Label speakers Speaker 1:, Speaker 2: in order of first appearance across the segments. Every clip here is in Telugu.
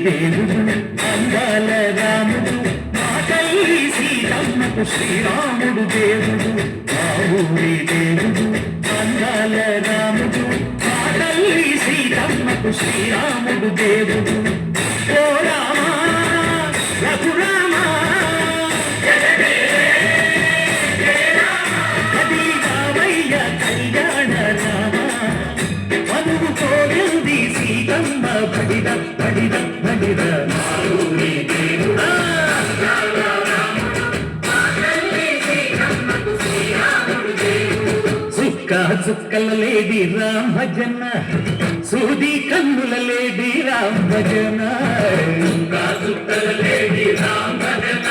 Speaker 1: దేవుడు అందాల రాముడు మా తల్లి సీతమ్మకు శ్రీరాముడు దేవుడు మా ఊరి దేవుడు అందాల రాముడు మా తల్లి సీతమ్మకు శ్రీరాముడు దేవుడు ఓ రామా రఘురామా బడిద బడిద బడిద మారూరి దేవుడా సుక్క చుక్కల లేడి రామ భజన సూది కన్నుల లేడి రామ భజన సుక్క చుక్కల లేడి రామ భజన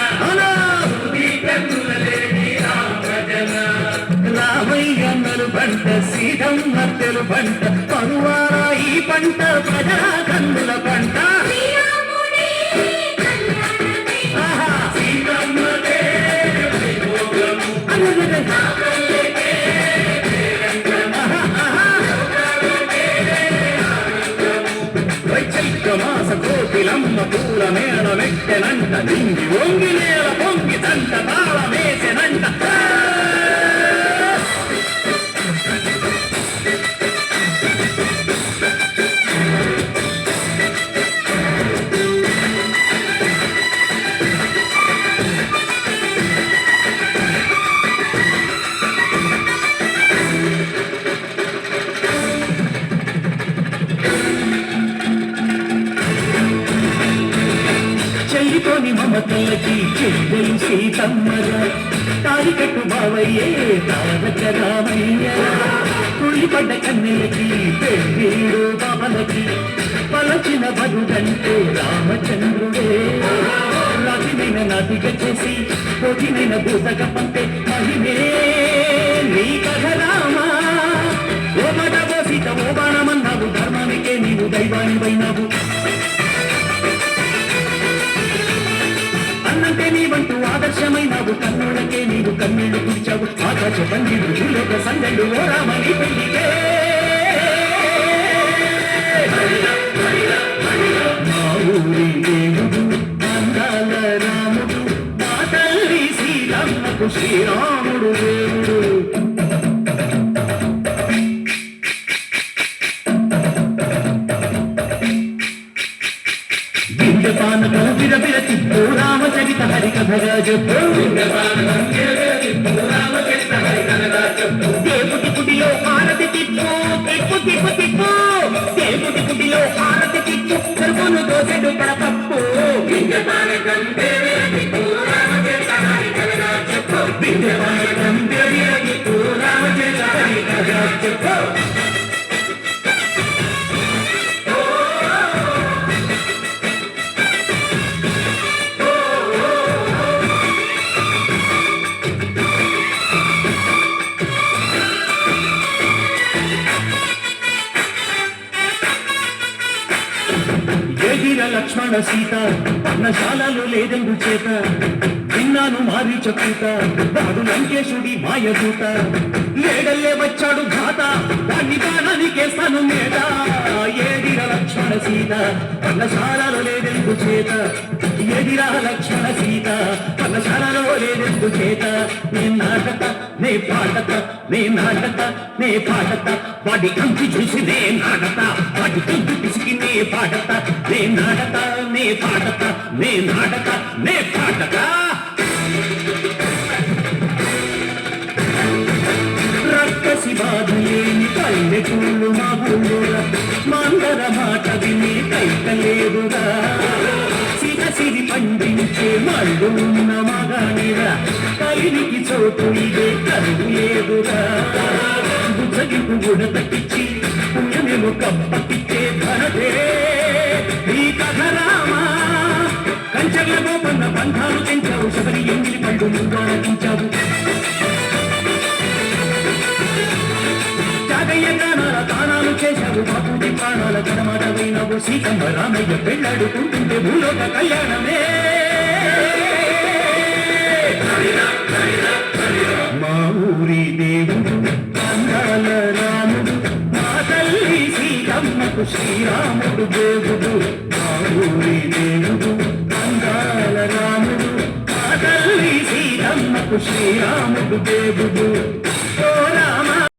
Speaker 1: సూది కన్నుల లేడి రామ భజన రామయ్య నలు పంట సీతమ్మ తెలు పంట పరువారా ఈ పంట ప్రజల కన్నుల పంట చైత్రమాస కోకిలమ్మ పూల మేళ మెట్టెనంట నింగి వంగి నేల పొంగి తంట తాళ వేసెనంట చెల్లితోని మమతలకి చెల్లెలు సీతమ్మర తాలికట్టు బావయ్యే తారక రామయ్య తుళ్ళిపడ్డ కన్నెలకి పెళ్ళీడు బాబలకి పలచిన బదుడంటే రామచంద్రుడే రాతినైన నాటిక చేసి పొదినైన భూతక పంపే మహిమే నీ కథ రామా ఓ మడవో సీత ఓ బాణమన్నావు ధర్మానికే నీవు దైవానివైనావు అన్నంటే నీవంటూ ఆదర్శమైనావు కన్నులకే నీవు కన్నీళ్లు కూర్చావు ఆకాశ పండిడు భూలోక సంగడు ఓ రామని పెళ్లికే మా ఊరి దేవుడు అందాల రాముడు మా తల్లి సీతమ్మకు శ్రీరాముడు దేవుడు పానకం విరవిర తిప్పు రామచరిత హరికథగా చెప్పు దేవుడి గుడిలో హారతి తిప్పు తిప్పు తిప్పు తిప్పు దేవుడి గుడిలో హారతి తిప్పు సర్వను దోసెడు పడపప్పు పానకం విరవిర తిప్పు రామచరిత హరికథగా చెప్పు పానకం విరవిర తిప్పు రామచరిత హరికథగా చెప్పు లక్ష్మణ సీత పర్ణశాలలో లేదెందు చేత విన్నాను మారి చెప్పుత వాడు లంకేశుడి మాయదూత లేడల్లే వచ్చాడు ఘాత దాన్ని బాణానికేస్తాను మేట ఏదిర లక్ష్మణ సీత పర్ణశాలలో లేదెందు చేత ఎదిరా లక్ష్మణ సీత పర్ణశాలలో లేదెందు చేత నే నాటక నే పాటత నే నాటక నే పాటత వాడి కంచి చూసి నే నాటత వాడి కంచి పిసికి నే పాటత నే నాటక నే పాటత నే నాటక నే పాటత రక్కసి బాధలేని పల్లెటూళ్ళు మా ఊళ్ళురా మందర మాట విని కైకలేదురా సిరి పండించే మళ్ళు ఉన్న మగానిరా కలిరికి చోటు ఇదే కరువు లేదురా బుచ్చగిపు గుడతకిచ్చి పుణ్యమేమో కప్పకిచ్చే ధనదే ఈ కథ రామా కంచెల గోపన్న బంధాలు తెంచావు శబరి ఎంగిలి పండు ముందు ఆనకించావు జాగయ్య గానాల దానాలు చేశావు బాపుడి ప్రాణాల కడమాట పోయినావు సీతమ్మ రామయ్య పెళ్ళాడుకుంటుంటే భూలోక కళ్యాణమే మా ఊరి దేవుడు అందాల రాముడు మా తల్లి సీతమ్మకు శ్రీరాముడు దేవుడు మా ఊరి దేవుడు అందాల రాముడు ఆ తల్లి సీతమ్మకు శ్రీరాముడు దేవుడు